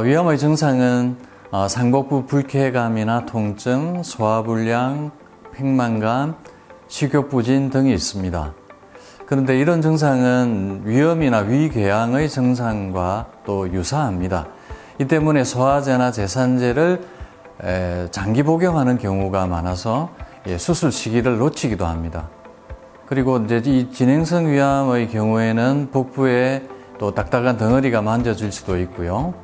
위암의 증상은 상복부 불쾌감이나 통증, 소화불량, 팽만감, 식욕부진 등이 있습니다. 그런데 이런 증상은 위염이나 위궤양의 증상과 또 유사합니다. 이 때문에 소화제나 제산제를 장기 복용하는 경우가 많아서 수술 시기를 놓치기도 합니다. 그리고 이제 이 진행성 위암의 경우에는 복부에 또 딱딱한 덩어리가 만져질 수도 있고요.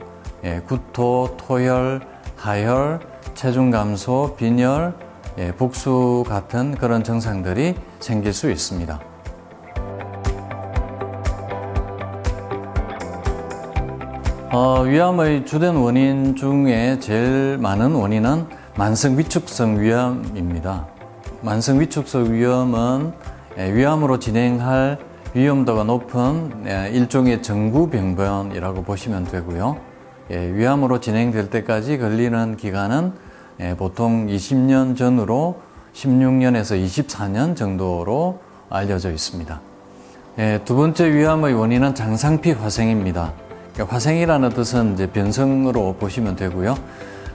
구토, 토혈, 하혈, 체중 감소, 빈혈, 복수 같은 그런 증상들이 생길 수 있습니다. 위암의 주된 원인 중에 제일 많은 원인은 만성 위축성 위암입니다. 만성 위축성 위암은 위암으로 진행할 위험도가 높은 일종의 정구병변이라고 보시면 되고요. 위암으로 진행될 때까지 걸리는 기간은 보통 20년 전으로 16년에서 24년 정도로 알려져 있습니다. 두 번째 위암의 원인은 장상피 화생입니다. 화생이라는 뜻은 이제 변성으로 보시면 되고요.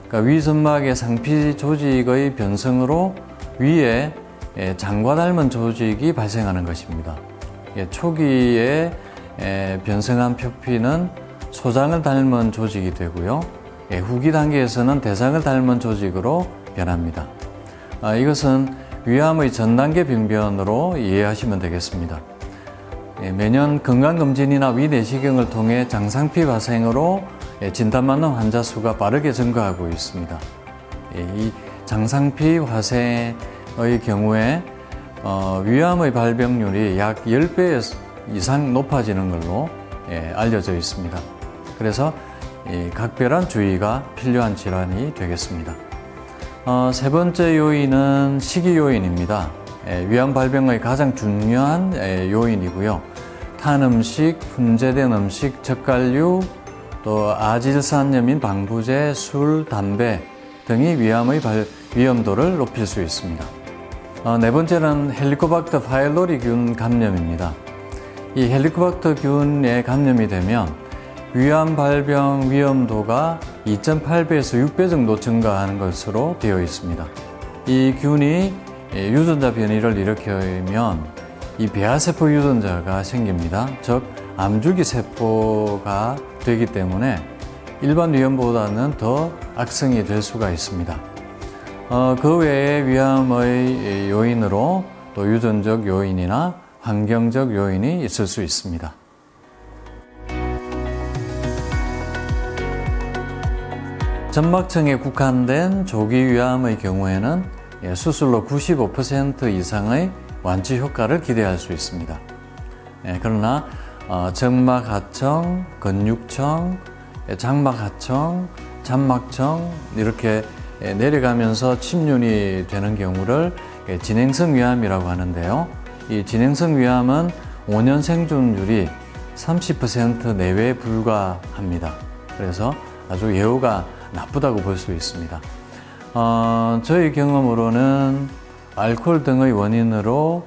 그러니까 위점막의 상피 조직의 변성으로 위에 장과 닮은 조직이 발생하는 것입니다. 초기에 변성한 표피는 소장을 닮은 조직이 되고요. 후기 단계에서는 대장을 닮은 조직으로 변합니다. 이것은 위암의 전단계 병변으로 이해하시면 되겠습니다. 매년 건강검진이나 위내시경을 통해 장상피 화생으로 진단받는 환자 수가 빠르게 증가하고 있습니다. 이 장상피 화생의 경우에 위암의 발병률이 약 10배 이상 높아지는 걸로 알려져 있습니다. 그래서 각별한 주의가 필요한 질환이 되겠습니다. 세 번째 요인은 식이 요인입니다. 위암 발병의 가장 중요한 요인이고요. 탄 음식, 분재된 음식, 젓갈류, 또 아질산염인 방부제, 술, 담배 등이 위암의 위험도를 높일 수 있습니다. 네 번째는 헬리코박터 파일로리균 감염입니다. 이 헬리코박터 균에 감염이 되면 위암 발병 위험도가 2.8배에서 6배 정도 증가하는 것으로 되어 있습니다. 이 균이 유전자 변이를 일으키면 이 배아세포 유전자가 생깁니다. 즉 암주기 세포가 되기 때문에 일반 위암보다는 더 악성이 될 수가 있습니다. 그 외에 위암의 요인으로 또 유전적 요인이나 환경적 요인이 있을 수 있습니다. 점막층에 국한된 조기 위암의 경우에는 수술로 95% 이상의 완치 효과를 기대할 수 있습니다. 그러나 정막하청, 근육청, 장막하청, 잔막청 이렇게 내려가면서 침륜이 되는 경우를 진행성 위암이라고 하는데요. 이 진행성 위암은 5년 생존율이 30% 내외에 불과합니다. 그래서 아주 예후가 나쁘다고 볼 수 있습니다. 저희 경험으로는 알코올 등의 원인으로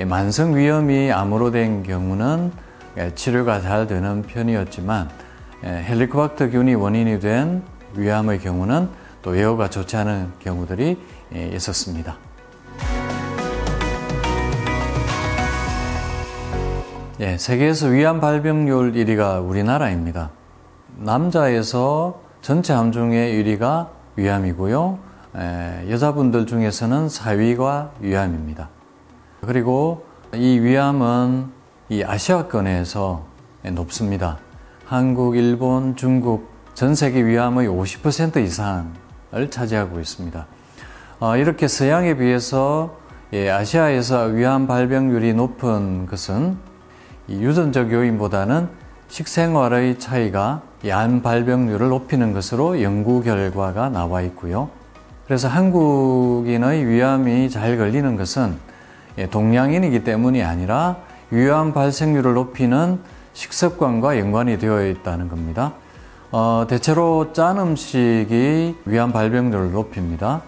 만성 위염이 암으로 된 경우는 치료가 잘 되는 편이었지만 헬리코박터 균이 원인이 된 위암의 경우는 또 예후가 좋지 않은 경우들이 있었습니다. 세계에서 위암 발병률 1위가 우리나라입니다. 남자에서 전체 암 중에 1위가 위암이고요. 여자분들 중에서는 4위가 위암입니다. 그리고 이 위암은 이 아시아권에서 높습니다. 한국, 일본, 중국, 전 세계 위암의 50% 이상을 차지하고 있습니다. 이렇게 서양에 비해서 아시아에서 위암 발병률이 높은 것은 이 유전적 요인보다는 식생활의 차이가 이 암 발병률을 높이는 것으로 연구 결과가 나와 있고요. 그래서 한국인의 위암이 잘 걸리는 것은 동양인이기 때문이 아니라 위암 발생률을 높이는 식습관과 연관이 되어 있다는 겁니다. 대체로 짠 음식이 위암 발병률을 높입니다.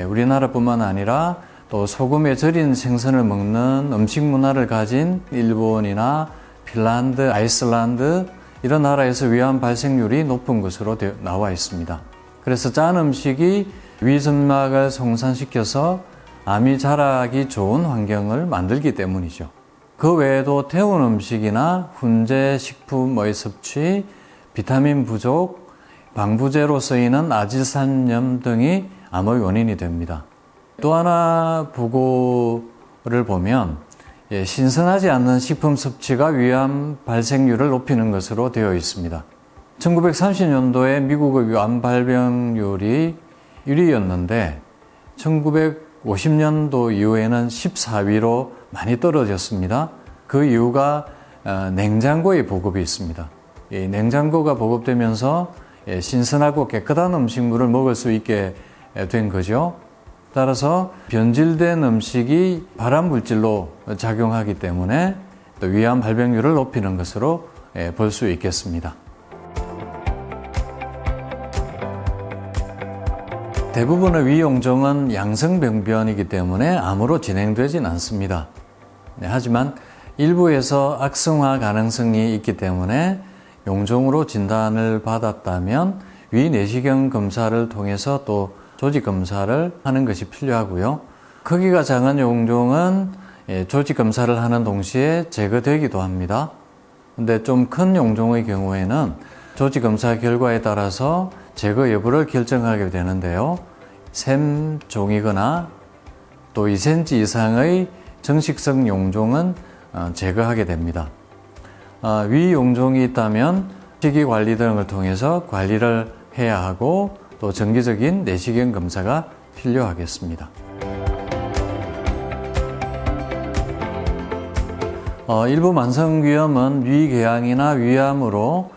우리나라뿐만 아니라 또 소금에 절인 생선을 먹는 음식 문화를 가진 일본이나 핀란드, 아이슬란드 이런 나라에서 위암 발생률이 높은 것으로 나와 있습니다. 그래서 짠 음식이 위점막을 송산시켜서 암이 자라기 좋은 환경을 만들기 때문이죠. 그 외에도 태운 음식이나 훈제 식품의 섭취, 비타민 부족, 방부제로 쓰이는 아질산염 등이 암의 원인이 됩니다. 또 하나 보고를 보면 신선하지 않는 식품 섭취가 위암 발생률을 높이는 것으로 되어 있습니다. 1930년도에 미국의 위암 발병률이 1위였는데 1950년도 이후에는 14위로 많이 떨어졌습니다. 그 이유가 냉장고의 보급이 있습니다. 냉장고가 보급되면서 신선하고 깨끗한 음식물을 먹을 수 있게 된 거죠. 따라서 변질된 음식이 발암물질로 작용하기 때문에 또 위암 발병률을 높이는 것으로 볼 수 있겠습니다. 대부분의 위용종은 양성병변이기 때문에 암으로 진행되진 않습니다. 하지만 일부에서 악성화 가능성이 있기 때문에 용종으로 진단을 받았다면 위 내시경 검사를 통해서 또 조직 검사를 하는 것이 필요하고요. 크기가 작은 용종은 조직 검사를 하는 동시에 제거되기도 합니다. 근데 좀 큰 용종의 경우에는 조직 검사 결과에 따라서 제거 여부를 결정하게 되는데요. 샘종이거나 또 2cm 이상의 정식성 용종은 제거하게 됩니다. 위 용종이 있다면 식이 관리 등을 통해서 관리를 해야 하고 또 정기적인 내시경 검사가 필요하겠습니다. 일부 만성위염은 위궤양이나 위암으로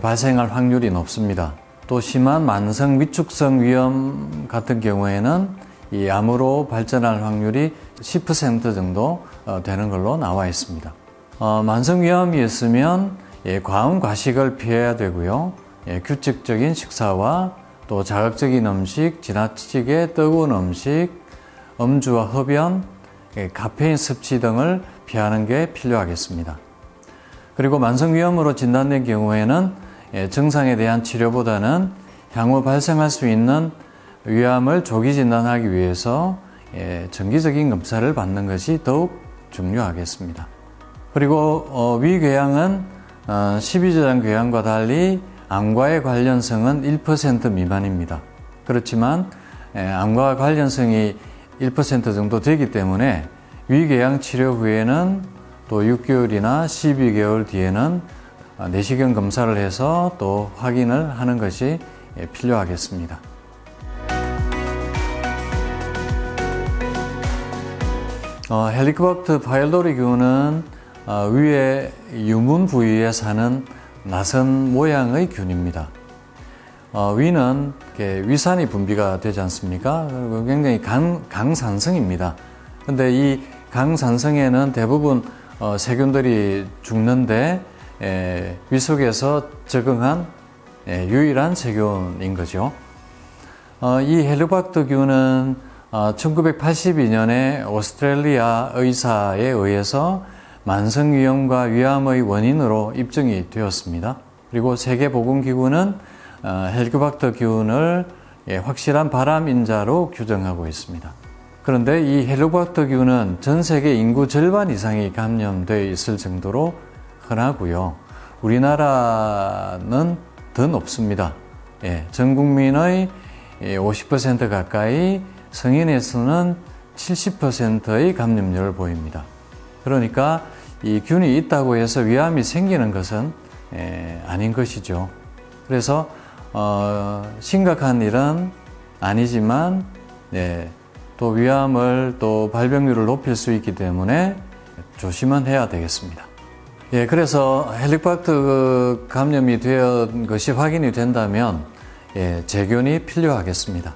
발생할 확률이 높습니다. 또 심한 만성 위축성 위염 같은 경우에는 이 암으로 발전할 확률이 10% 정도 되는 걸로 나와 있습니다. 만성 위염이 있으면 과음 과식을 피해야 되고요. 규칙적인 식사와 또 자극적인 음식, 지나치게 뜨거운 음식, 음주와 흡연, 카페인 섭취 등을 피하는 게 필요하겠습니다. 그리고 만성위염으로 진단된 경우에는 증상에 대한 치료보다는 향후 발생할 수 있는 위암을 조기 진단하기 위해서 정기적인 검사를 받는 것이 더욱 중요하겠습니다. 그리고 위궤양은 십이지장 궤양과 달리 암과의 관련성은 1% 미만입니다. 그렇지만 암과 관련성이 1% 정도 되기 때문에 위궤양 치료 후에는 또 6개월이나 12개월 뒤에는 내시경 검사를 해서 또 확인을 하는 것이 필요하겠습니다. 헬리코박터 파일로리균은 위의 유문 부위에 사는 낯선 모양의 균입니다. 위는 위산이 분비가 되지 않습니까? 그리고 굉장히 강산성입니다. 근데 이 강산성에는 대부분 세균들이 죽는데 위 속에서 적응한 유일한 세균인 거죠. 이 헬리코박터균은 1982년에 오스트레일리아 의사에 의해서 만성위염과 위암의 원인으로 입증이 되었습니다. 그리고 세계보건기구는 헬리코박터균을 확실한 발암인자로 규정하고 있습니다. 그런데 이 헬리코박터균은 전 세계 인구 절반 이상이 감염되어 있을 정도로 흔하고요. 우리나라는 더 높습니다. 전 국민의 50% 가까이, 성인에서는 70%의 감염률을 보입니다. 그러니까 이 균이 있다고 해서 위암이 생기는 것은 아닌 것이죠. 그래서 심각한 일은 아니지만 또 위암을 또 발병률을 높일 수 있기 때문에 조심은 해야 되겠습니다. 그래서 헬리코박터 감염이 된 것이 확인이 된다면 재균이 필요하겠습니다.